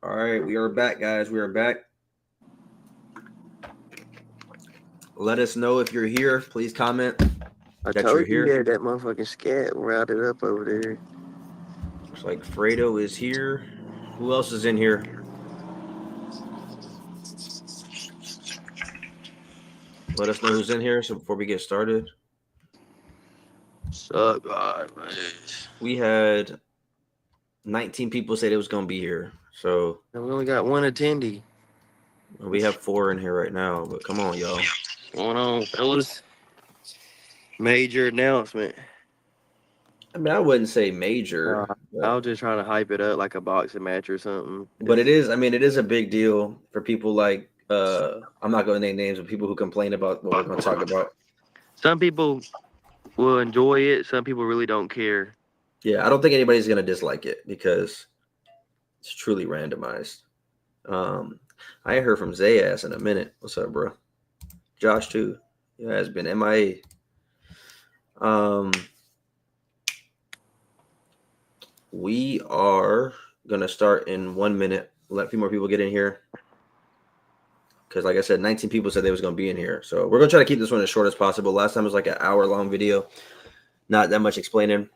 All right, we are back, guys. We are back. Let us know if you're here. Please comment I that you're told you here. that motherfucking scat routed up over there. Looks like Fredo is here. Who else is in here? Let us know who's in here. So before we get started, Suck, God, man. we had 19 people say they was gonna be here. So And we only got one attendee. we have 4 in here right now. But come on, y'all. What's going on, fellas? Major announcement. I mean, I wouldn't say Uh, major, I was just trying to hype it up like a boxing match or something. but it is. I mean, it is a big deal for people like I'm not going to name names, but people who complain about what we're going to talk about. Some people will enjoy it. Some people really don't care. Yeah, I don't think anybody's going to dislike it because it's truly randomized. Um, I ain't heard from Zayas in a minute. What's up, bro? Josh too. Yeah, has been MIA. We are gonna start in 1 minute. Let a few more people get in here because, like I said, 19 people said they was gonna be in here. So we're gonna try to keep this one as short as possible. Last time was like an hour-long video, not that much explaining.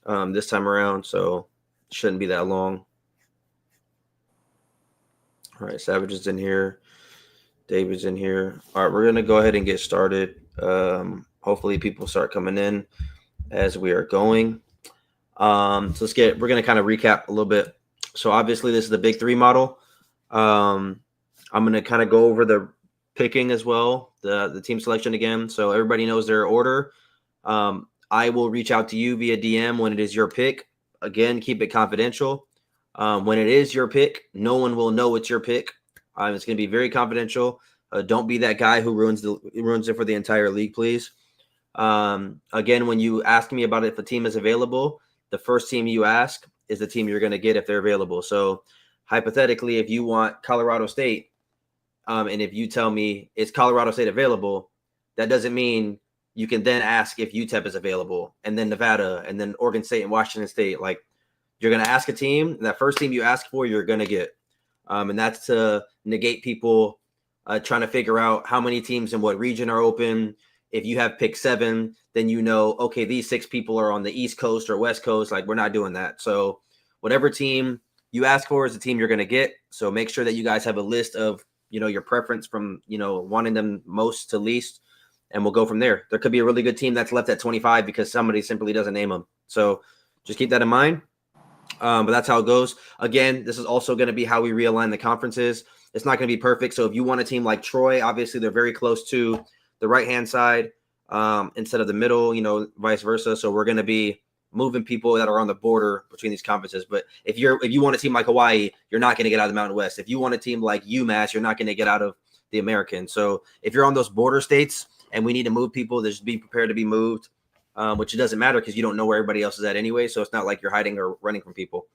This time around, so it shouldn't be that long. All right, Savage is in here. David's in here. All right, we're gonna go ahead and get started. Hopefully, people start coming in as we are going. So we're going to kind of recap a little bit. So obviously this is the big 3 model. I'm going to kind of go over the picking as well, the team selection again. So everybody knows their order. I will reach out to you via DM when it is your pick. Again, keep it confidential. When it is your pick, no one will know it's your pick. It's going to be very confidential. Don't be that guy who ruins it for the entire league, please. Again, when you ask me about if a team is available, the first team you ask is the team you're going to get if they're available. So hypothetically, if you want Colorado State, and if you tell me is Colorado State available, that doesn't mean you can then ask if UTEP is available, and then Nevada, and then Oregon State and Washington State. Like, you're going to ask a team, and that first team you ask for, you're going to get. And that's to negate people trying to figure out how many teams in what region are open. If you have pick 7, then you know, okay, these 6 people are on the East Coast or West Coast. Like, we're not doing that. So whatever team you ask for is the team you're going to get. So make sure that you guys have a list of, your preference from, wanting them most to least, and we'll go from there. There could be a really good team that's left at 25 because somebody simply doesn't name them. So just keep that in mind. But that's how it goes. Again, this is also going to be how we realign the conferences. It's not going to be perfect. So if you want a team like Troy, obviously they're very close to the right-hand side instead of the middle, vice versa. So we're going to be moving people that are on the border between these conferences. But if you want a team like Hawaii, you're not going to get out of the Mountain West. If you want a team like UMass, you're not going to get out of the American. So if you're on those border states and we need to move people, just be prepared to be moved. Which it doesn't matter because you don't know where everybody else is at anyway. So it's not like you're hiding or running from people.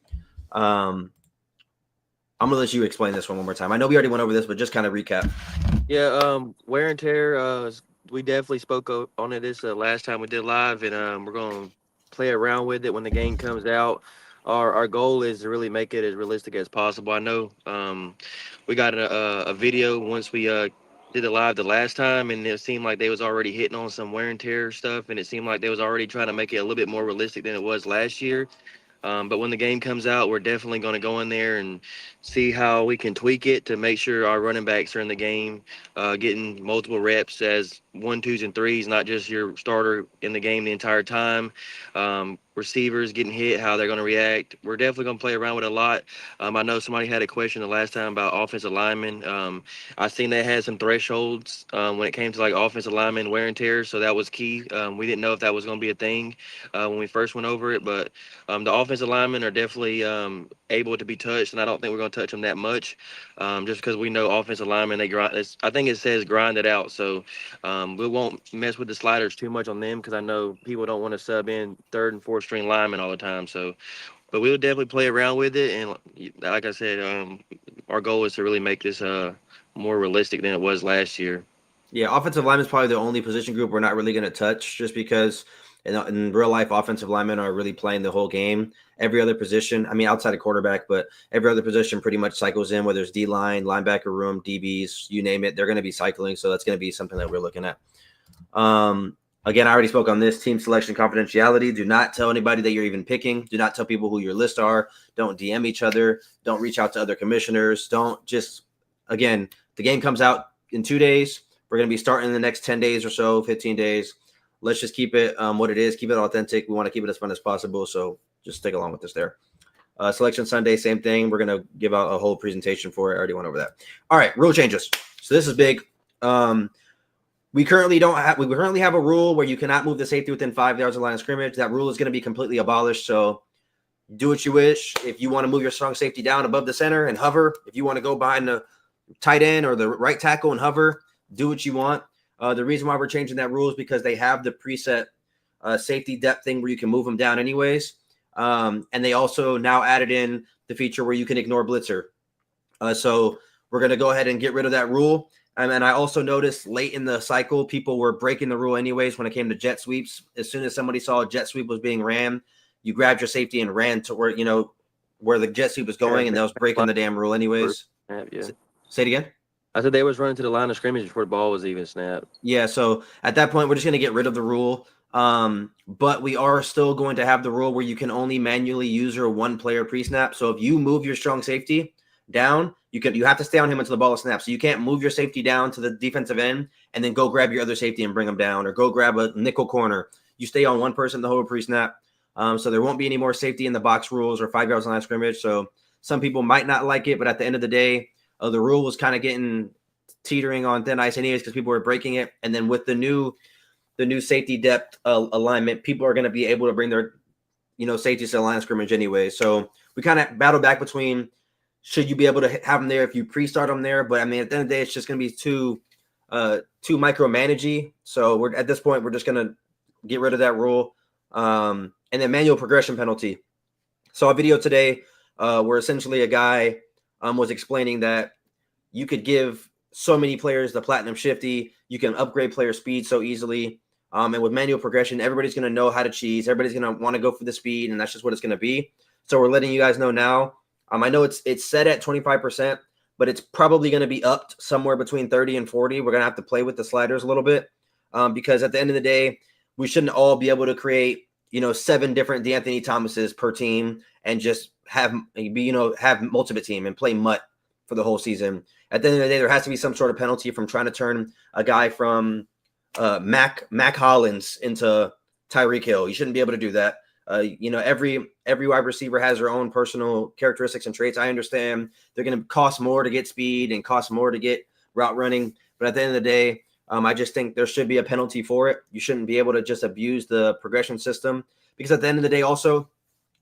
I'm going to let you explain this one more time. I know we already went over this, but just kind of recap. Yeah, wear and tear. We definitely spoke on it this last time we did live, and we're gonna play around with it when the game comes out. Our goal is to really make it as realistic as possible. I know we got a video once we did it live the last time, and it seemed like they was already hitting on some wear and tear stuff, and it seemed like they was already trying to make it a little bit more realistic than it was last year. But when the game comes out, we're definitely going to go in there and see how we can tweak it to make sure our running backs are in the game, getting multiple reps as 1, 2s, and 3s, not just your starter in the game the entire time. Receivers getting hit, how they're going to react. We're definitely going to play around with it a lot. I know somebody had a question the last time about offensive linemen. I seen they had some thresholds when it came to like offensive linemen wear and tear, so that was key. We didn't know if that was going to be a thing when we first went over it, but the offensive linemen are definitely able to be touched, and I don't think we're going to touch them that much, just because we know offensive linemen, they grind. I think it says grind it out, so we won't mess with the sliders too much on them because I know people don't want to sub in 3rd and 4th string linemen all the time. So, but we'll definitely play around with it, and like I said, our goal is to really make this more realistic than it was last year. Yeah, offensive line is probably the only position group we're not really going to touch just because And in real life, offensive linemen are really playing the whole game. Every other position, I mean, outside of quarterback, but every other position pretty much cycles in, whether it's D line, linebacker room, DBs, you name it, they're going to be cycling. So that's going to be something that we're looking at. Again, I already spoke on this team selection confidentiality. Do not tell anybody that you're even picking. Do not tell people who your list are. Don't DM each other. Don't reach out to other commissioners. Don't just, again, the game comes out in 2 days. We're going to be starting in the next 10 days or so, 15 days. Let's just keep it what it is. Keep it authentic. We want to keep it as fun as possible. So just stick along with us there. Selection Sunday, same thing. We're going to give out a whole presentation for it. I already went over that. All right, rule changes. So this is big. We currently have a rule where you cannot move the safety within 5 yards of the line of scrimmage. That rule is going to be completely abolished. So do what you wish. If you want to move your strong safety down above the center and hover, if you want to go behind the tight end or the right tackle and hover, do what you want. The reason why we're changing that rule is because they have the preset safety depth thing where you can move them down anyways. And they also now added in the feature where you can ignore blitzer. So we're going to go ahead and get rid of that rule. And I also noticed late in the cycle, people were breaking the rule anyways when it came to jet sweeps. As soon as somebody saw a jet sweep was being ran, you grabbed your safety and ran to where the jet sweep was going, and that was breaking the damn rule anyways. Yeah. Say it again. I said they was running to the line of scrimmage before the ball was even snapped. Yeah, so at that point, we're just going to get rid of the rule. But we are still going to have the rule where you can only manually use your one player pre-snap. So if you move your strong safety down, you have to stay on him until the ball is snapped. So you can't move your safety down to the defensive end and then go grab your other safety and bring him down, or go grab a nickel corner. You stay on one person the whole pre-snap. So there won't be any more safety in the box rules or 5 yards on line of scrimmage. So some people might not like it, but at the end of the day, the rule was kind of getting teetering on thin ice anyways because people were breaking it. And then with the new safety depth alignment, people are going to be able to bring their safeties to the line of scrimmage anyway. So we kind of battle back between, should you be able to have them there if you pre-start them there? But I mean, at the end of the day, it's just going to be too micromanagey. So at this point, we're just going to get rid of that rule. And then manual progression penalty. Saw a video today where essentially a guy was explaining that you could give so many players the platinum shifty. You can upgrade player speed so easily. And with manual progression, everybody's going to know how to cheese. Everybody's going to want to go for the speed, and that's just what it's going to be. So we're letting you guys know now. I know it's set at 25%, but it's probably going to be upped somewhere between 30 and 40. We're going to have to play with the sliders a little bit because at the end of the day, we shouldn't all be able to create 7 different D'Anthony Thomases per team and just have multiple team and play mutt for the whole season. At the end of the day, there has to be some sort of penalty from trying to turn a guy from Mac Hollins into Tyreek Hill. You shouldn't be able to do that. Every wide receiver has their own personal characteristics and traits. I understand they're going to cost more to get speed and cost more to get route running. But at the end of the day, I just think there should be a penalty for it. You shouldn't be able to just abuse the progression system because at the end of the day, also,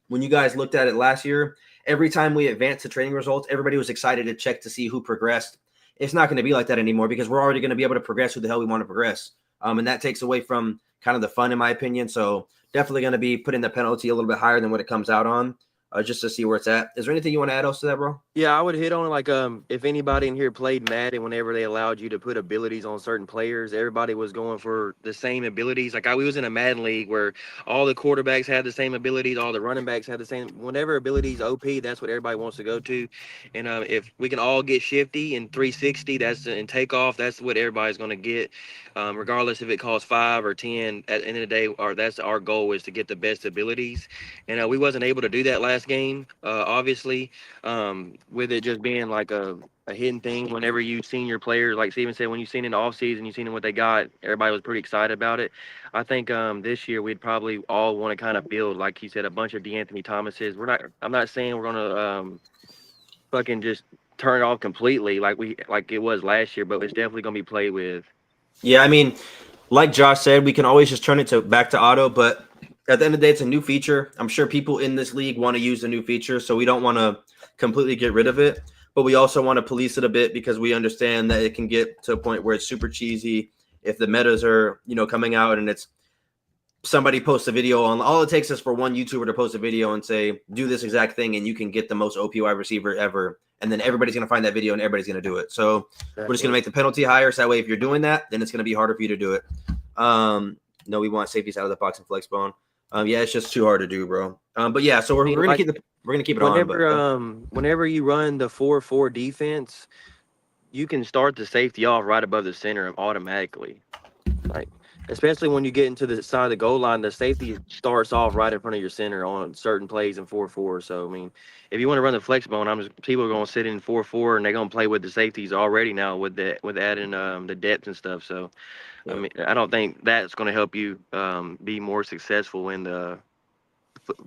when you guys looked at it last year, every time we advanced to training results, everybody was excited to check to see who progressed. It's not going to be like that anymore because we're already going to be able to progress who the hell we want to progress. And that takes away from kind of the fun, in my opinion. So definitely going to be putting the penalty a little bit higher than what it comes out on just to see where it's at. Is there anything you want to add else to that, bro? Yeah, I would hit on like if anybody in here played Madden, whenever they allowed you to put abilities on certain players, everybody was going for the same abilities. Like we was in a Madden league where all the quarterbacks had the same abilities, all the running backs had the same. Whenever abilities OP, that's what everybody wants to go to. And if we can all get shifty and 360, and takeoff, that's what everybody's going to get, regardless if it costs 5 or 10. At the end of the day, that's our goal is to get the best abilities. And we wasn't able to do that last game, obviously. With it just being like a hidden thing. Whenever you seen your players, like Steven said, when you seen in the offseason, you seen what they got, everybody was pretty excited about it. I think this year we'd probably all want to kind of build, like he said, a bunch of D'Anthony Thomases. I'm not saying we're gonna fucking just turn it off completely like it was last year, but it's definitely gonna be played with. Yeah, I mean, like Josh said, we can always just turn it back to auto, but at the end of the day, it's a new feature. I'm sure people in this league want to use the new feature, so we don't want to completely get rid of it, but we also want to police it a bit because we understand that it can get to a point where it's super cheesy if the metas are coming out and it's somebody posts a video on. All it takes is for one YouTuber to post a video and say do this exact thing and you can get the most OP wide receiver ever, and then everybody's going to find that video and everybody's going to do it. So we're just going to make the penalty higher, so that way if you're doing that, then it's going to be harder for you to do it. No, we want safeties out of the box and flex bone. Yeah, it's just too hard to do, bro. But yeah, so I mean, we're gonna like keep it on. But whenever you run the 4-4 defense, you can start the safety off right above the center automatically. Like, especially when you get into the side of the goal line, the safety starts off right in front of your center on certain plays in 4-4. So I mean, if you want to run the flex bone, people are going to sit in 4-4 and they're going to play with the safeties already now with adding the depth and stuff. So I yeah. mean, I don't think that's going to help you be more successful in the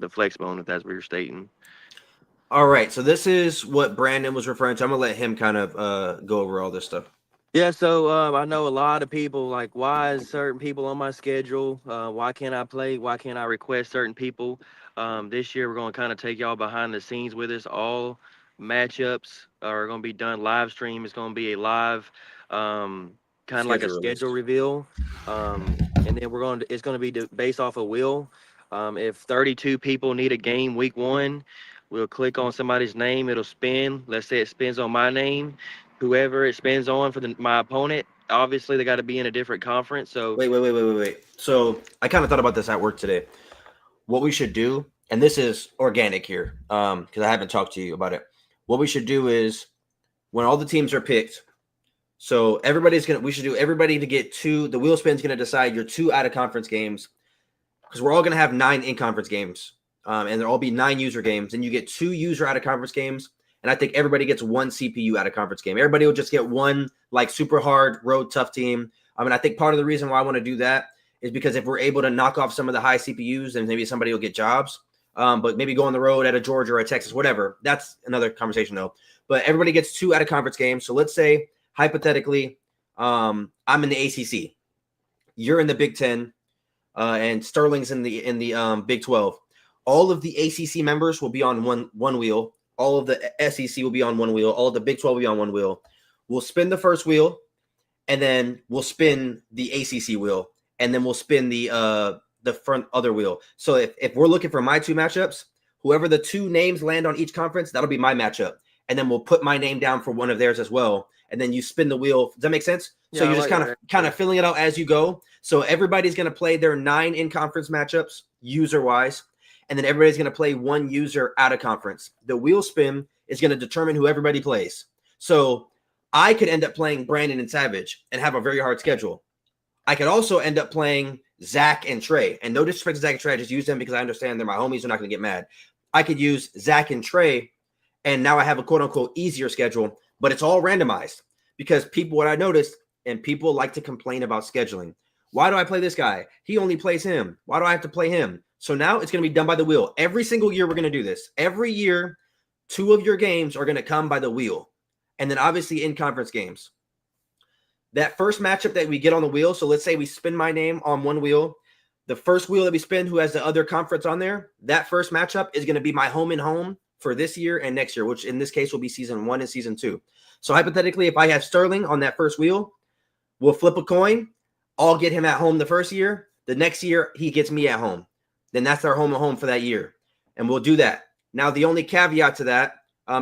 flex bone if that's what you're stating. All right, so this is what Brandon was referring to. I'm gonna let him kind of go over all this stuff. Yeah, so I know a lot of people like, why is certain people on my schedule? Why can't I play? Why can't I request certain people? This year, we're going to kind of take y'all behind the scenes with us. All matchups are going to be done live stream. It's going to be a live, kind of like a Schedule schedule release. reveal, and then it's going to be based off a wheel. If 32 people need a game week 1, we'll click on somebody's name. It'll spin. Let's say it spins on my name, whoever it spins on for my opponent. Obviously, they got to be in a different conference. So Wait. So I kind of thought about this at work today. What we should do, and this is organic here, because I haven't talked to you about it. What we should do is when all the teams are picked, so we should do everybody to get two. The wheel spin's gonna decide your 2 out of conference games, because we're all gonna have 9 in conference games, and there'll all be 9 user games, and you get 2 user out of conference games, and I think everybody gets 1 CPU out of conference game. Everybody will just get one like super hard road tough team. I mean, I think part of the reason why I want to do that is because if we're able to knock off some of the high CPUs, then maybe somebody will get jobs. But maybe go on the road at a Georgia or a Texas, whatever. That's another conversation though. But everybody gets 2 out of conference games. So let's say hypothetically, I'm in the ACC, you're in the Big Ten, and Sterling's in the Big 12. All of the ACC members will be on one wheel. All of the SEC will be on one wheel. All of the Big 12 will be on one wheel. We'll spin the first wheel, and then we'll spin the ACC wheel, and then we'll spin the front other wheel. So if we're looking for my 2 matchups, whoever the 2 names land on each conference, that'll be my matchup. And then we'll put my name down for one of theirs as well. And then you spin the wheel. Does that make sense? So yeah, I you're just like kind of filling it out as you go. So everybody's going to play their 9 in conference matchups user wise, and then everybody's going to play 1 user out of conference. The wheel spin is going to determine who everybody plays. So I could end up playing Brandon and Savage and have a very hard schedule. I could also end up playing Zach and Trey. And no disrespect to Zach and Trey, I just use them because I understand they're my homies. They're not going to get mad. I could use Zach and Trey, and now I have a quote unquote easier schedule, but it's all randomized because what I noticed, and people like to complain about scheduling. Why do I play this guy? He only plays him. Why do I have to play him? So now it's going to be done by the wheel. Every single year we're going to do this. Every year, 2 of your games are going to come by the wheel. And then obviously in conference games. That first matchup that we get on the wheel, so let's say we spin my name on one wheel. The first wheel that we spin, who has the other conference on there, that first matchup is going to be my home and home for this year and next year, which in this case will be season 1 and season 2. So hypothetically, if I have Sterling on that first wheel, we'll flip a coin. I'll get him at home the first year. The next year, he gets me at home. Then that's our home and home for that year. And we'll do that. Now, the only caveat to that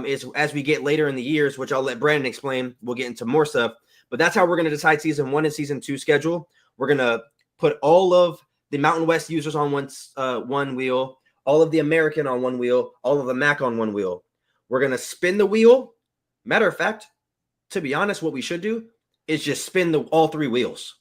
is as we get later in the years, which I'll let Brandon explain, we'll get into more stuff. But that's how we're going to decide season 1 and season 2 schedule. We're going to put all of the Mountain West users on one wheel, all of the American on one wheel, all of the MAC on one wheel. We're going to spin the wheel. Matter of fact, to be honest, what we should do is just spin all 3 wheels.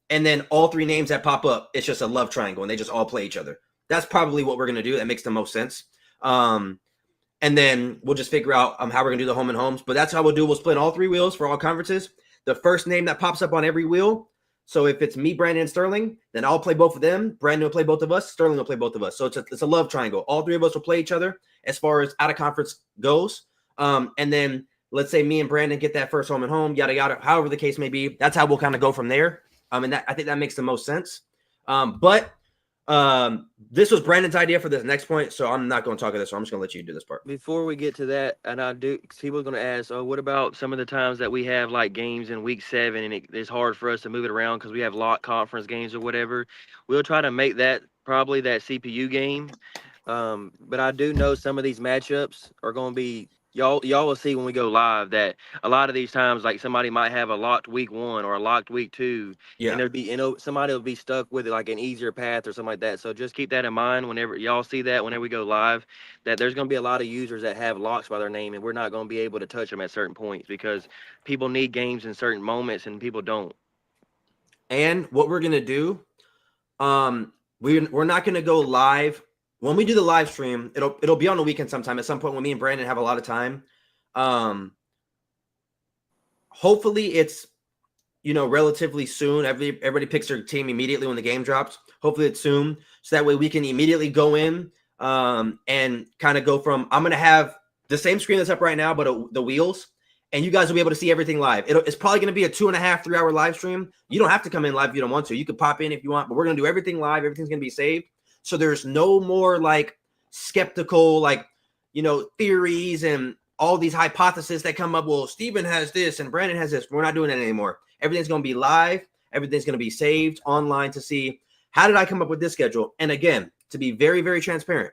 And then all 3 names that pop up, it's just a love triangle, and they just all play each other. That's probably what we're going to do. That makes the most sense. And then we'll just figure out how we're going to do the home and homes. But that's how we'll do. We'll split all 3 wheels for all conferences. The first name that pops up on every wheel. So if it's me, Brandon, and Sterling, then I'll play both of them. Brandon will play both of us. Sterling will play both of us. So it's a love triangle. All 3 of us will play each other as far as out of conference goes. And then let's say me and Brandon get that first home and home, yada, yada, however the case may be. That's how we'll kind of go from there. And I think that makes the most sense. But this was Brandon's idea for this next point, so I'm not going to talk of this. So I'm just going to let you do this part. Before we get to that, and people are going to ask, oh, what about some of the times that we have like games in week 7 and it's hard for us to move it around because we have lot conference games or whatever? We'll try to make that probably that CPU game. But I do know some of these matchups are going to be y'all will see when we go live that a lot of these times, like somebody might have a locked week 1 or a locked week 2, and Yeah. there'd be, somebody will be stuck with it like an easier path or something like that. So just keep that in mind whenever y'all see that, whenever we go live, that there's going to be a lot of users that have locks by their name, and we're not going to be able to touch them at certain points because people need games in certain moments and people don't. And what we're gonna do, we're not gonna go live when we do the live stream. It'll be on the weekend sometime at some point when me and Brandon have a lot of time. Um, hopefully it's relatively soon. Everybody picks their team immediately when the game drops. Hopefully it's soon, so that way we can immediately go in and kind of go from. I'm gonna have the same screen that's up right now, but the wheels, and you guys will be able to see everything live. It's probably gonna be a 2.5, 3 hour live stream. You don't have to come in live if you don't want to. You could pop in if you want, but we're gonna do everything live. Everything's gonna be saved, so there's no more like skeptical theories and all these hypotheses that come up. Well, Steven has this and Brandon has this. We're not doing it anymore. Everything's going to be live. Everything's going to be saved online to see how did I come up with this schedule. And again, to be very, very transparent,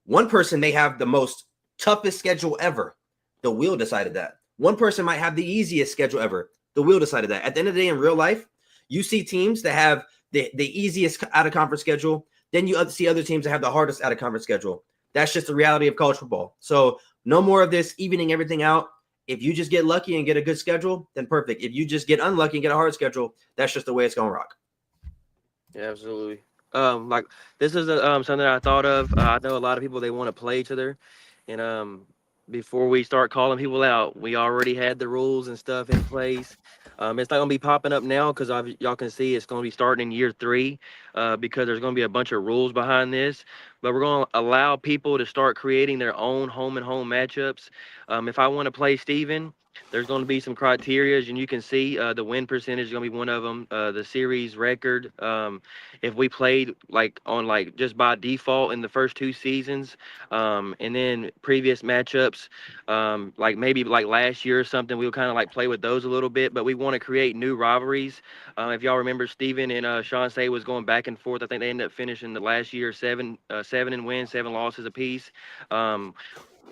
one person may have the most toughest schedule ever. The wheel decided that. One person might have the easiest schedule ever. The wheel decided that. At the end of the day, in real life, you see teams that have the easiest out of conference schedule. Then you see other teams that have the hardest out of conference schedule. That's just the reality of college football. So no more of this evening everything out. If you just get lucky and get a good schedule, then perfect. If you just get unlucky and get a hard schedule, that's just the way it's going to rock. Yeah, absolutely. Like this is something I thought of. I know a lot of people they want to play each other, and before we start calling people out, we already had the rules and stuff in place. It's not gonna be popping up now because y'all can see it's gonna be starting in year 3, because there's gonna be a bunch of rules behind this. But we're gonna allow people to start creating their own home and home matchups. If I want to play Steven, there's going to be some criteria, and you can see the win percentage is going to be one of them. The series record. If we played like on like just by default in the first 2 seasons, and then previous matchups, like maybe like last year or something, we'll kind of like play with those a little bit. But we want to create new rivalries. If y'all remember, Steven and Sean Say was going back and forth. I think they ended up finishing the last year 7 and wins, 7 losses apiece. Um,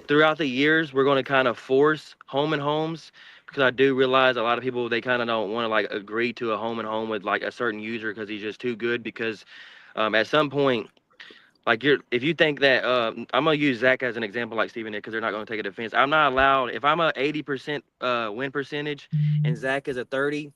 Throughout the years, we're going to kind of force home and homes because I do realize a lot of people they kind of don't want to like agree to a home and home with like a certain user because he's just too good. Because at some point, like if you think that I'm gonna use Zach as an example, like Steven did, because they're not gonna take a defense. I'm not allowed if I'm a 80% win percentage and Zach is a 30,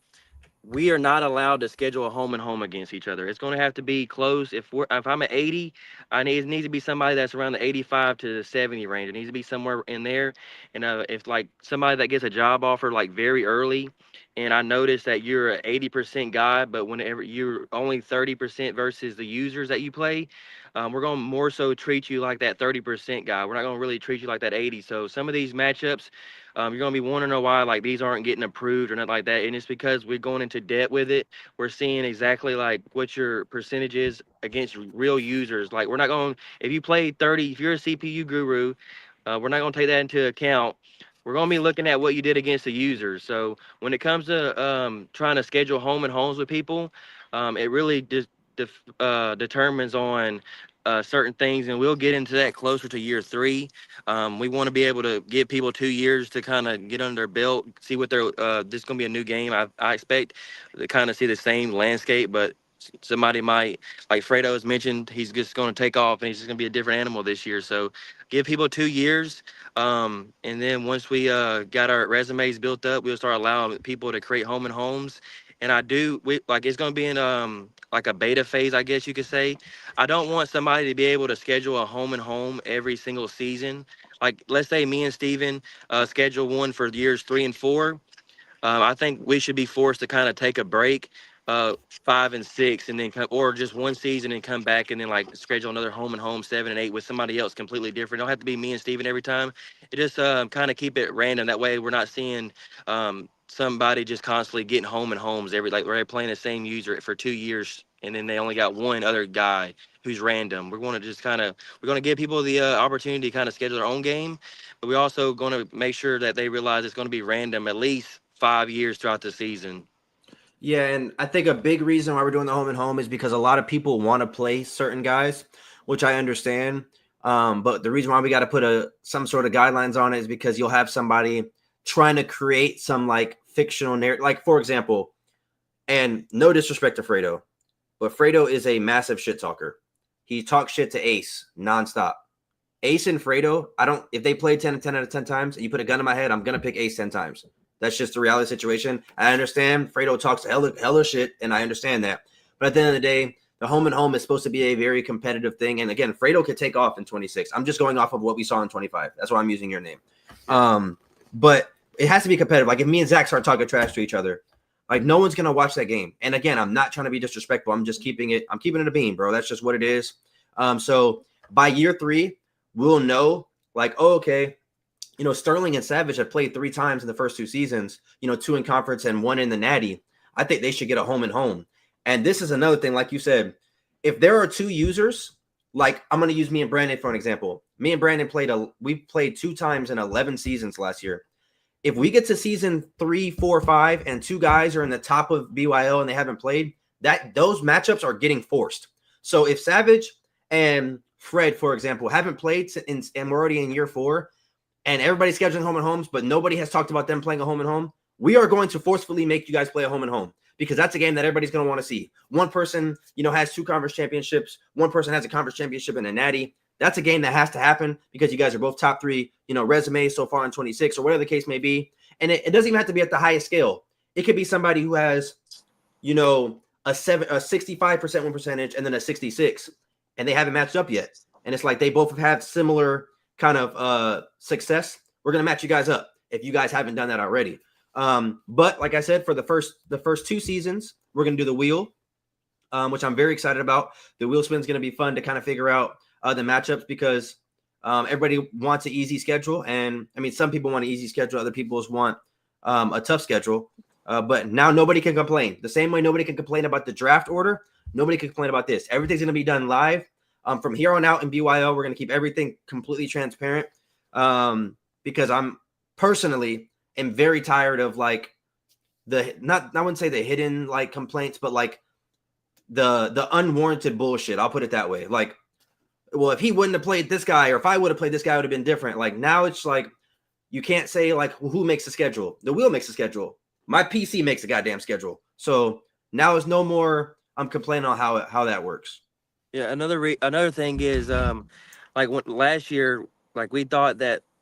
we are not allowed to schedule a home and home against each other. It's going to have to be close. If I'm at 80, it needs to be somebody that's around the 85 to the 70 range. It needs to be somewhere in there. And if like somebody that gets a job offer like very early, and I notice that you're an 80% guy, but whenever you're only 30% versus the users that you play, we're going to more so treat you like that 30% guy. We're not going to really treat you like that 80. So some of these matchups, you're gonna be wondering why like these aren't getting approved or nothing like that, and it's because we're going into debt with it. We're seeing exactly like what your percentage is against real users. Like we're not going if you play 30, if you're a CPU guru, we're not gonna take that into account. We're gonna be looking at what you did against the users. So when it comes to trying to schedule home and homes with people, it really just determines on certain things, and we'll get into that closer to year 3. We want to be able to give people 2 years to kind of get under their belt, see what they're. This is going to be a new game. I expect to kind of see the same landscape, but somebody might, like Fredo has mentioned, he's just going to take off and he's just going to be a different animal this year. So give people 2 years. And then once we got our resumes built up, we'll start allowing people to create home and homes. And like it's going to be in like a beta phase, I guess you could say. I don't want somebody to be able to schedule a home and home every single season. Like, let's say me and Steven schedule one for years 3 and 4. I think we should be forced to kind of take a break, 5 and 6, and then or just one season and come back and then like schedule another home and home 7 and 8 with somebody else completely different. Don't have to be me and Steven every time. It just kind of keep it random. That way we're not seeing somebody just constantly getting home and homes every like we're playing the same user for 2 years and then they only got one other guy who's random. We're going to give people the opportunity to kind of schedule their own game, but we're also going to make sure that they realize it's going to be random at least 5 years throughout the season. Yeah, and I think a big reason why we're doing the home and home is because a lot of people want to play certain guys, which I understand. But the reason why we got to put some sort of guidelines on it is because you'll have somebody trying to create some like fictional narrative. Like, for example, and no disrespect to Fredo, but Fredo is a massive shit talker. He talks shit to Ace nonstop. Ace and Fredo, I don't, if they play 10 out of 10 times and you put a gun in my head, I'm going to pick Ace 10 times. That's just the reality situation. I understand Fredo talks hella shit, and I understand that. But at the end of the day, the home and home is supposed to be a very competitive thing. And again, Fredo could take off in 26. I'm just going off of what we saw in 25. That's why I'm using your name. But it has to be competitive. Like if me and Zach start talking trash to each other, like no one's gonna watch that game. And again, I'm not trying to be disrespectful. I'm keeping it a beam, bro. That's just what it is. So by year 3, we'll know like, oh, okay, Sterling and Savage have played 3 times in the first 2 seasons, 2 in conference and 1 in the Natty. I think they should get a home and home. And this is another thing, like you said, if there are 2 users, like I'm going to use me and Brandon for an example. Me and Brandon we played 2 times in 11 seasons last year. If we get to season 3, 4, 5, and 2 guys are in the top of BYL and they haven't played, those matchups are getting forced. So if Savage and Fred, for example, haven't played and we're already in year 4, and everybody's scheduling home and homes, but nobody has talked about them playing a home and home, we are going to forcefully make you guys play a home and home because that's a game that everybody's going to want to see. One person, has 2 conference championships. One person has a conference championship and a natty. That's a game that has to happen because you guys are both top 3, resumes so far in 26 or whatever the case may be. And it doesn't even have to be at the highest scale. It could be somebody who has, a 65% win percentage and then a 66, and they haven't matched up yet. And it's like they both have had similar kind of success. We're going to match you guys up if you guys haven't done that already. But like I said, for the first 2 seasons, we're going to do the wheel, which I'm very excited about. The wheel spin is going to be fun to kind of figure out the matchups because everybody wants an easy schedule. And I mean, some people want an easy schedule. Other people want a tough schedule. But now nobody can complain. The same way nobody can complain about the draft order, nobody can complain about this. Everything's going to be done live. From here on out in BYL, we're going to keep everything completely transparent because I'm personally am very tired of like I wouldn't say the hidden like complaints, but like the unwarranted bullshit. I'll put it that way. Like, well, if he wouldn't have played this guy or if I would have played this guy, it would have been different. Like now it's like you can't say like, well, who makes the schedule? The wheel makes the schedule. My PC makes the goddamn schedule. So now it's no more I'm complaining on how that works. Yeah, another thing is like last year, like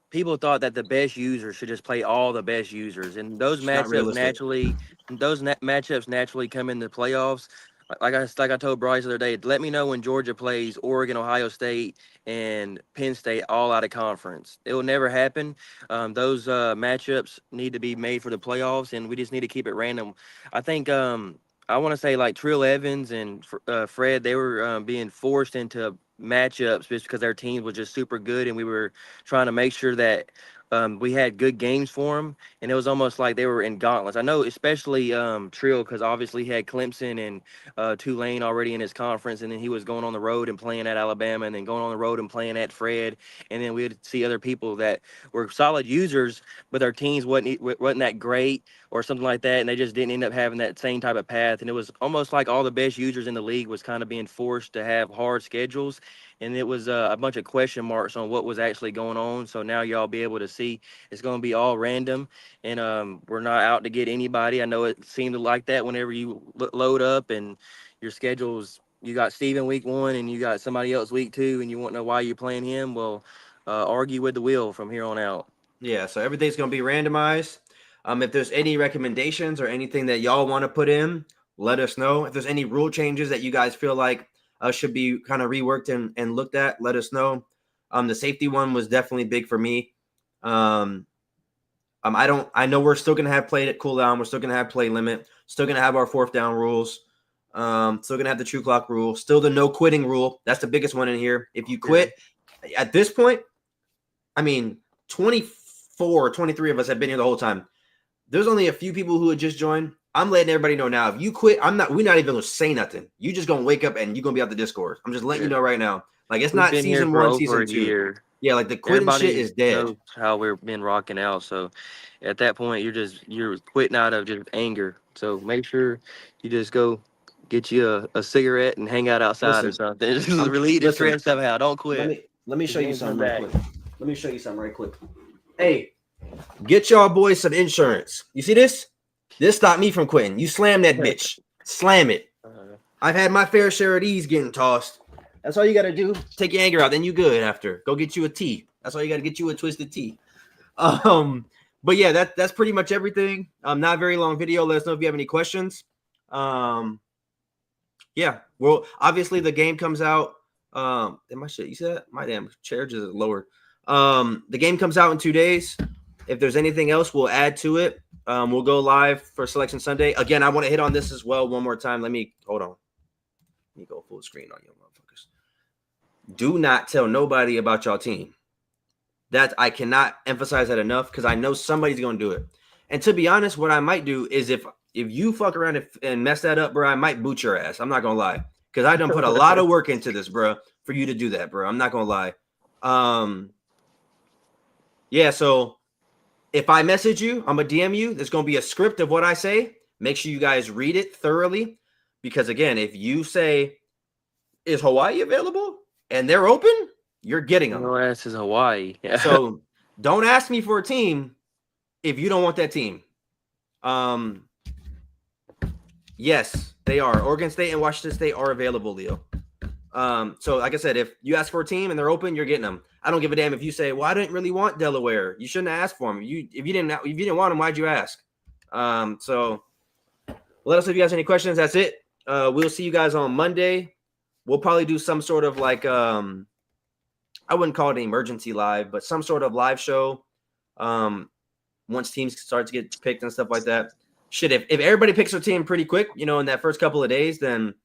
people thought that the best users should just play all the best users, and It's not realistic. matchups naturally come in the playoffs. Like I told Bryce the other day, let me know when Georgia plays Oregon, Ohio State, and Penn State all out of conference. It will never happen. Those matchups need to be made for the playoffs, and we just need to keep it random. I think I want to say like Trill Evans and Fred, they were being forced into matchups just because their team was just super good, and we were trying to make sure that we had good games for them, and it was almost like they were in gauntlets. I know, especially Trill, because obviously he had Clemson and Tulane already in his conference, and then he was going on the road and playing at Alabama, and then going on the road and playing at Fred, and then we would see other people that were solid users, but their teams wasn't that great or something like that, and they just didn't end up having that same type of path. And it was almost like all the best users in the league was kind of being forced to have hard schedules, and it was a bunch of question marks on what was actually going on. So now y'all be able to see it's going to be all random, and we're not out to get anybody. I know it seemed like that whenever you load up and your schedules. You got Steven week 1 and you got somebody else week 2, and you want to know why you're playing him. Well, argue with the wheel from here on out. Yeah, so everything's going to be randomized. If there's any recommendations or anything that y'all want to put in, let us know. If there's any rule changes that you guys feel like should be kind of reworked and looked at, let us know. The safety one was definitely big for me. I know we're still going to have play at cooldown. We're still going to have play limit. Still going to have our 4th down rules. Still going to have the true clock rule. Still the no quitting rule. That's the biggest one in here. If you quit at this point, I mean, 24, 23 of us have been here the whole time. There's only a few people who had just joined. I'm letting everybody know now. If you quit, we're not even gonna say nothing. You just gonna wake up and you're gonna be out the Discord. I'm just letting you know right now. Like it's We've not been here season for 1, over season a 2. year. Yeah, like the quitting Everybody shit is dead. knows how we've been rocking out. So at that point, you're quitting out of just anger. So make sure you just go get you a cigarette and hang out outside or Listen, something. Just relieve the listen. stress somehow. Don't Let quit. me Let me The show you game's something come right back. quick. Let me show you something right quick. Hey, get y'all boys some insurance. You see this? This stopped me from quitting. You slam that bitch. Slam it. I've had my fair share of these getting tossed. That's all you got to do. Take your anger out. Then you good after. Go get you a tea. That's all you got to get you a twisted tea. But yeah, that's pretty much everything. Not a very long video. Let us know if you have any questions. Yeah. Well, obviously the game comes out. My shit. You see that? My damn chair just lowered. The game comes out in 2 days. If there's anything else, we'll add to it. We'll go live for Selection Sunday. Again, I want to hit on this as well one more time. Hold on. Let me go full screen on you motherfuckers. Do not tell nobody about y'all team. That I cannot emphasize that enough because I know somebody's going to do it. And to be honest, what I might do is if you fuck around and mess that up, bro, I might boot your ass. I'm not going to lie. Because I done put a lot of work into this, bro, for you to do that, bro. I'm not going to lie. Yeah, so if I message you, I'm going to DM you. There's going to be a script of what I say. Make sure you guys read it thoroughly. Because, again, if you say, is Hawaii available? And they're open, you're getting them. No ass is Hawaii. So don't ask me for a team if you don't want that team. Yes, they are. Oregon State and Washington State are available, Leo. So like I said, if you ask for a team and they're open, you're getting them. I don't give a damn if you say, "Well, I didn't really want Delaware." You shouldn't have asked for them. If you didn't want them, why'd you ask? So let us know if you guys have any questions. That's it. We'll see you guys on Monday. We'll probably do some sort of like I wouldn't call it an emergency live, but some sort of live show. Once teams start to get picked and stuff like that. Shit, if everybody picks their team pretty quick, in that first couple of days, then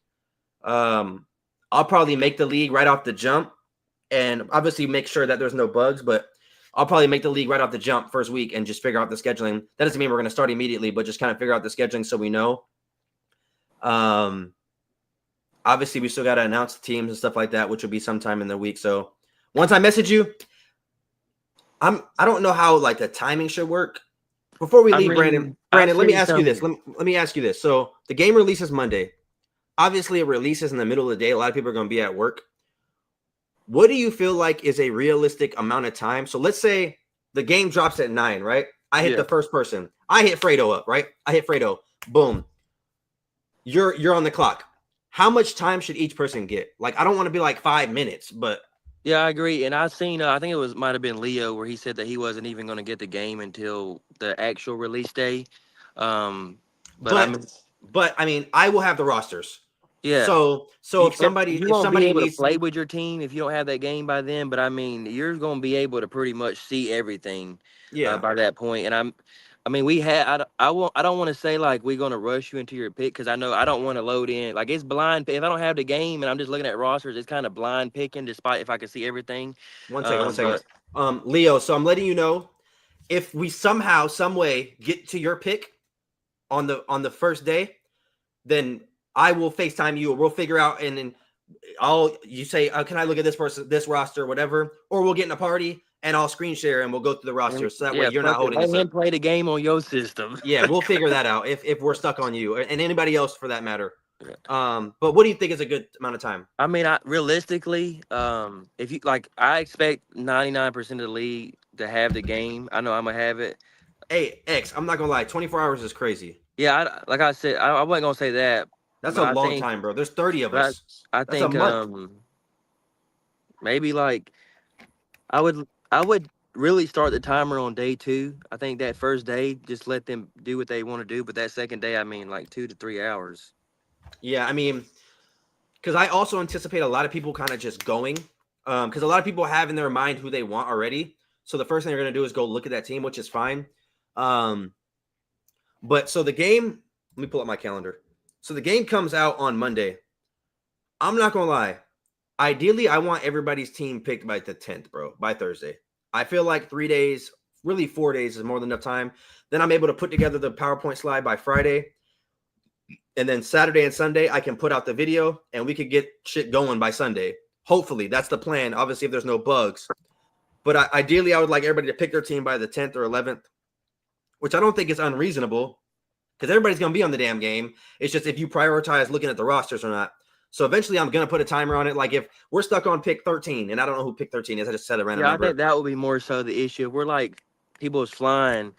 I'll probably make the league right off the jump and obviously make sure that there's no bugs, but I'll probably make the league right off the jump first week and just figure out the scheduling. That doesn't mean we're going to start immediately, but just kind of figure out the scheduling so we know. Obviously we still got to announce the teams and stuff like that, which will be sometime in the week. So once I message you, I don't know how like the timing should work. Before we leave, Brandon, let me ask you this. Let me ask you this. So the game releases Monday. Obviously, it releases in the middle of the day. A lot of people are going to be at work. What do you feel like is a realistic amount of time? So let's say the game drops at 9, right? I hit the first person. I hit Fredo up, right? I hit Fredo. Boom. You're on the clock. How much time should each person get? Like, I don't want to be like 5 minutes, but yeah, I agree. And I've seen, I think it might have been Leo where he said that he wasn't even going to get the game until the actual release day. But I mean, I will have the rosters. Yeah. So if somebody be able to play with your team if you don't have that game by then, but I mean, you're going to be able to pretty much see everything by that point. And we had I don't want to say like we're going to rush you into your pick because I know I don't want to load in like it's blind. If I don't have the game and I'm just looking at rosters, it's kind of blind picking despite if I can see everything. One second. Leo, so I'm letting you know if we somehow, some way get to your pick on the first day, then I will FaceTime you or we'll figure out and then you say, can I look at this person, this roster, whatever, or we'll get in a party and I'll screen share and we'll go through the roster. So that way you're not holding us up. Play the game on your system. Yeah, we'll figure that out if we're stuck on you and anybody else for that matter. But what do you think is a good amount of time? I mean, realistically, if you like, I expect 99% of the league to have the game. I know I'm gonna have it. Hey, X, I'm not gonna lie, 24 hours is crazy. Yeah, like I said, I wasn't gonna say that. That's a long time, bro. There's 30 of us. I think maybe like I would really start the timer on day 2. I think that first day, just let them do what they want to do. But that second day, I mean, like 2 to 3 hours. Yeah, I mean, because I also anticipate a lot of people kind of just going. Because a lot of people have in their mind who they want already. So the first thing they're going to do is go look at that team, which is fine. But so the game, let me pull up my calendar. So the game comes out on Monday. I'm not going to lie. Ideally, I want everybody's team picked by the 10th, bro, by Thursday. I feel like 3 days, really 4 days is more than enough time. Then I'm able to put together the PowerPoint slide by Friday. And then Saturday and Sunday, I can put out the video and we could get shit going by Sunday. Hopefully, that's the plan. Obviously, if there's no bugs. But ideally, I would like everybody to pick their team by the 10th or 11th, which I don't think is unreasonable because everybody's going to be on the damn game. It's just if you prioritize looking at the rosters or not. So eventually I'm going to put a timer on it. Like if we're stuck on pick 13 and I don't know who pick 13 is, I just said a random Yeah, I think number. that would be more so the issue. If we're like people is flying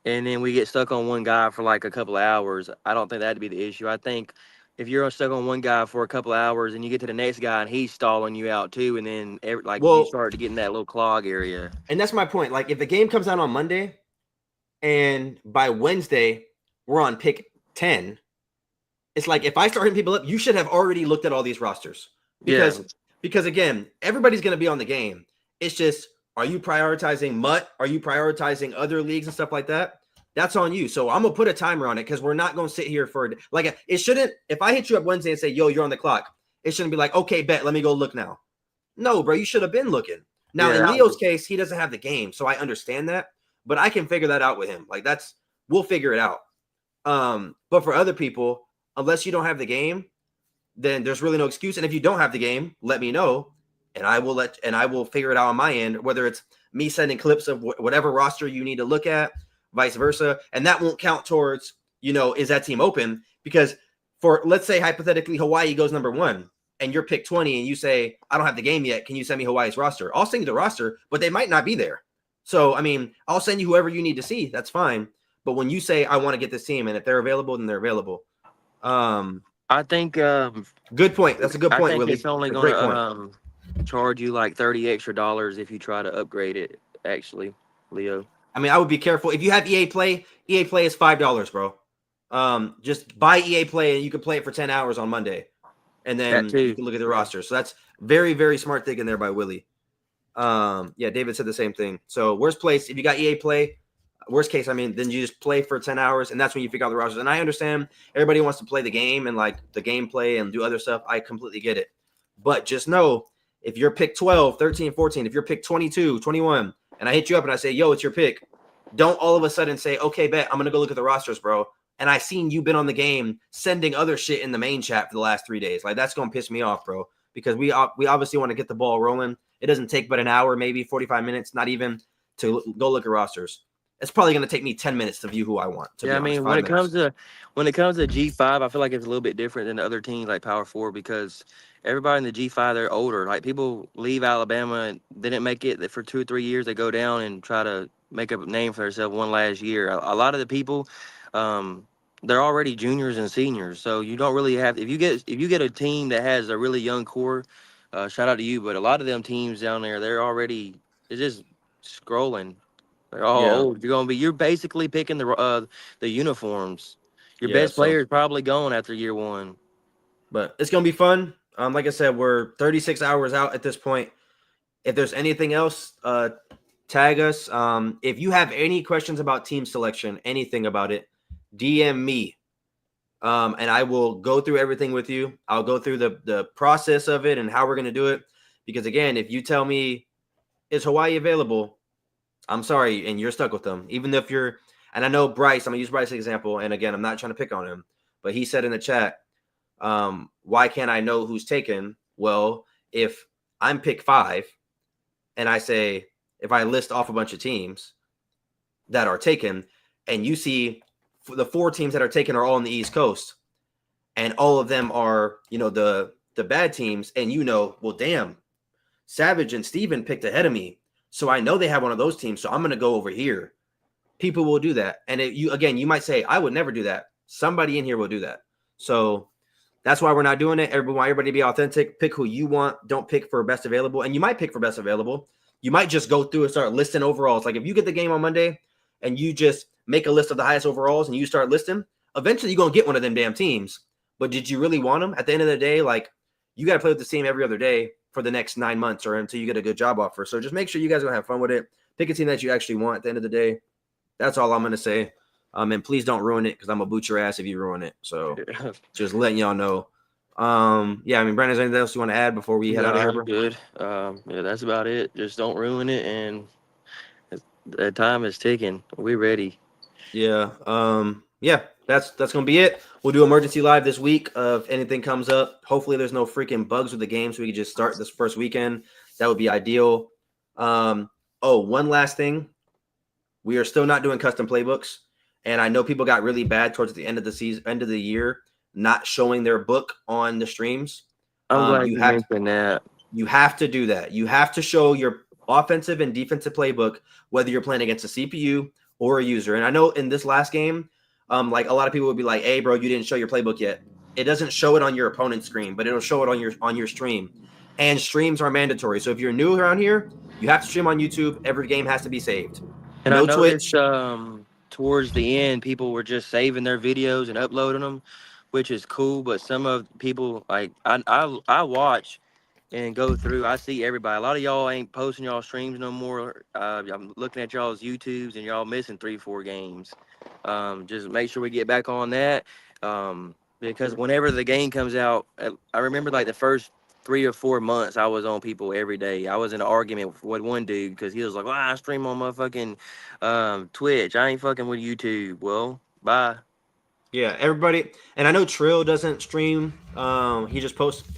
and then we get stuck on one guy for like a couple of hours, I don't think that'd be the issue. I think if you're stuck on one guy for a couple of hours and you get to the next guy and he's stalling you out too, and then like you Well, start to get in that little clog area. and that's my point. Like if the game comes out on Monday and by Wednesday we're on pick 10, it's like if I start hitting people up, you should have already looked at all these rosters Yeah, because again, everybody's going to be on the game. It's just, are you prioritizing Mutt? Are you prioritizing other leagues and stuff like that? That's on you. So I'm gonna put a timer on it because we're not gonna sit here for like it shouldn't. If I hit you up Wednesday and say, "Yo, you're on the clock," it shouldn't be like, "Okay, bet, let me go look now." No, bro, you should have been looking. Now in yeah, Leo's case, he doesn't have the game, so I understand that, but I can figure that out with him. Like we'll figure it out. But for other people, unless you don't have the game, then there's really no excuse. And if you don't have the game, let me know, and I will figure it out on my end. Whether it's me sending clips of whatever roster you need to look at, vice versa, and that won't count towards is that team open? Because for let's say hypothetically Hawaii goes number 1, and you're pick 20, and you say I don't have the game yet. Can you send me Hawaii's roster? I'll send you the roster, but they might not be there. So I mean, I'll send you whoever you need to see. That's fine. But when you say I want to get this team, and if they're available, then they're available. I think Good point. That's a good I point, think Willie. it's only A gonna great point. charge you like $30 extra if you try to upgrade it. Actually, Leo. I mean, I would be careful. If you have EA Play, EA Play is $5, bro. Just buy EA Play and you can play it for 10 hours on Monday. And That then you too. can look at the roster. So that's very, very smart thinking there by Willie. Yeah, David said the same thing. So worst place, if you got EA Play, worst case, I mean, then you just play for 10 hours and that's when you figure out the rosters. And I understand everybody wants to play the game and like the gameplay and do other stuff. I completely get it. But just know if you're pick 12, 13, 14, if you're pick 22, 21, and I hit you up and I say, yo, it's your pick, don't all of a sudden say, okay, bet, I'm going to go look at the rosters, bro. And I seen you been on the game sending other shit in the main chat for the last 3 days. Like, that's going to piss me off, bro, because we obviously want to get the ball rolling. It doesn't take but an hour, maybe 45 minutes, not even to go look at rosters. It's probably going to take me 10 minutes to view who I want, to Yeah, be I honest, mean, when 5 it comes minutes. to G5, I feel like it's a little bit different than the other teams like Power Four because everybody in the G5 they're older. Like people leave Alabama and they didn't make it for 2 or 3 years. They go down and try to make a name for themselves one last year. A lot of the people, um, they're already juniors and seniors, so you don't really have if you get a team that has a really young core. Shout out to you, but a lot of them teams down there they're just scrolling. They're all Yeah, old. You're basically picking the uniforms. Your yeah. best So, player is probably gone after year one. but it's going to be fun. Like I said, we're 36 hours out at this point. If there's anything else, tag us. If you have any questions about team selection, anything about it, DM me. And I will go through everything with you. I'll go through the process of it and how we're gonna do it. Because again, if you tell me is Hawaii available, I'm sorry, and you're stuck with them. Even if you're, and I know Bryce, I'm gonna use Bryce as an example. And again, I'm not trying to pick on him, but he said in the chat, why can't I know who's taken? Well, if I'm pick 5 and I say, if I list off a bunch of teams that are taken, and you see the 4 teams that are taken are all on the East Coast, and all of them are, the bad teams, and well, damn, Savage and Steven picked ahead of me, so I know they have one of those teams, so I'm going to go over here. People will do that, and you might say, I would never do that. Somebody in here will do that. So that's why we're not doing it. Everybody be authentic. Pick who you want. Don't pick for best available. And you might pick for best available. You might just go through and start listing overalls. Like if you get the game on Monday and you just make a list of the highest overalls and you start listing, eventually you're going to get one of them damn teams. But did you really want them? At the end of the day, like you got to play with the team every other day for the next 9 months or until you get a good job offer. So just make sure you guys are going to have fun with it. Pick a team that you actually want at the end of the day. That's all I'm going to say. And please don't ruin it because I'm going to boot your ass if you ruin it. So just letting y'all know. Yeah, I mean, Brandon, is there anything else you want to add before we head No, out of here, I'm bro? good. Yeah, that's about it. Just don't ruin it, and the time is ticking. We're ready. Yeah. Yeah, that's gonna be it. We'll do emergency live this week. If anything comes up, hopefully there's no freaking bugs with the game, so we can just start this first weekend. That would be ideal. One last thing. We are still not doing custom playbooks, and I know people got really bad towards the end of the season, end of the year, not showing their book on the streams. I'm glad You you have mentioned that. you have to do that. You have to show your offensive and defensive playbook, whether you're playing against a CPU or a user. And I know in this last game, like a lot of people would be like, "Hey, bro, you didn't show your playbook yet." It doesn't show it on your opponent's screen, but it'll show it on your stream. And streams are mandatory. So if you're new around here, you have to stream on YouTube. Every game has to be saved. And I No noticed Twitch. towards the end, people were just saving their videos and uploading them, which is cool. But some of people, like I watch and go through. I see everybody. A lot of y'all ain't posting y'all streams no more. I'm looking at y'all's YouTubes and y'all missing 3-4 games. Just make sure we get back on that. Because whenever the game comes out, I remember like the first 3 or 4 months, I was on people every day. I was in an argument with one dude because he was like, "Well, I stream on my fucking Twitch. I ain't fucking with YouTube." Well, bye. Yeah, everybody. And I know Trill doesn't stream. He just posts.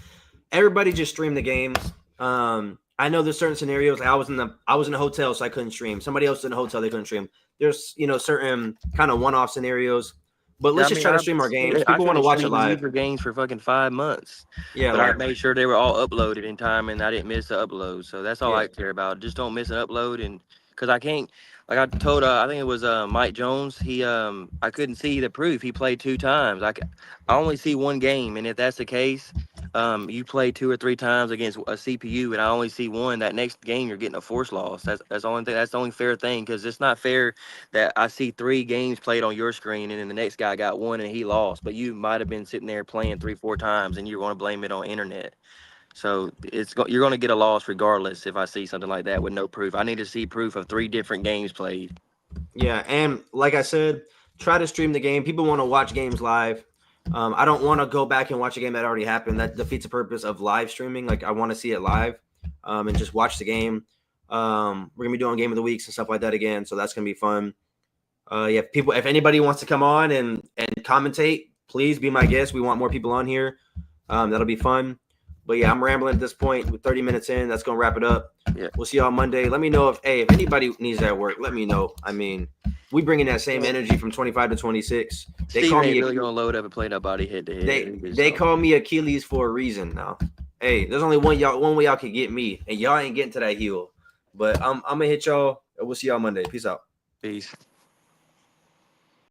Everybody just stream the games. I know there's certain scenarios. I was in a hotel, so I couldn't stream. Somebody else in a hotel, they couldn't stream. There's certain kind of one-off scenarios. But Yeah, let's just try to stream our games. I People want to couldn't watch it stream live. user games for fucking 5 months, Yeah, but I like made sure they were all uploaded in time and I didn't miss the upload. So that's all yeah, I care about. Just don't miss an upload, and because I can't, like I told, I think it was Mike Jones. I couldn't see the proof. He played 2 times. I only see one game, and if that's the case, you play 2 or 3 times against a CPU, and I only see one. That next game, you're getting a force loss. That's the only thing. That's the only fair thing, because it's not fair that I see 3 games played on your screen and then the next guy got one and he lost, but you might have been sitting there playing 3-4 times and you're going to blame it on internet. So you're going to get a loss regardless if I see something like that with no proof. I need to see proof of 3 different games played. yeah. And like I said, try to stream the game. People want to watch games live. I don't want to go back and watch a game that already happened. That defeats the purpose of live streaming. Like I want to see it live, and just watch the game. We're gonna be doing game of the weeks and stuff like that again, so that's gonna be fun. Yeah, if anybody wants to come on and commentate, please be my guest. We want more people on here. That'll be fun. But yeah, I'm rambling at this point. With 30 minutes in, that's gonna wrap it up. Yeah. We'll see y'all Monday. Let me know if anybody needs that work. Let me know. I mean, we bring in that same energy from 25 to 26. They Steve call ain't me. really going to load up and play nobody head to head. They call me Achilles for a reason now. Hey, there's only one way y'all can get me, and y'all ain't getting to that heel. But I'm gonna hit y'all. We'll see y'all Monday. Peace out. Peace.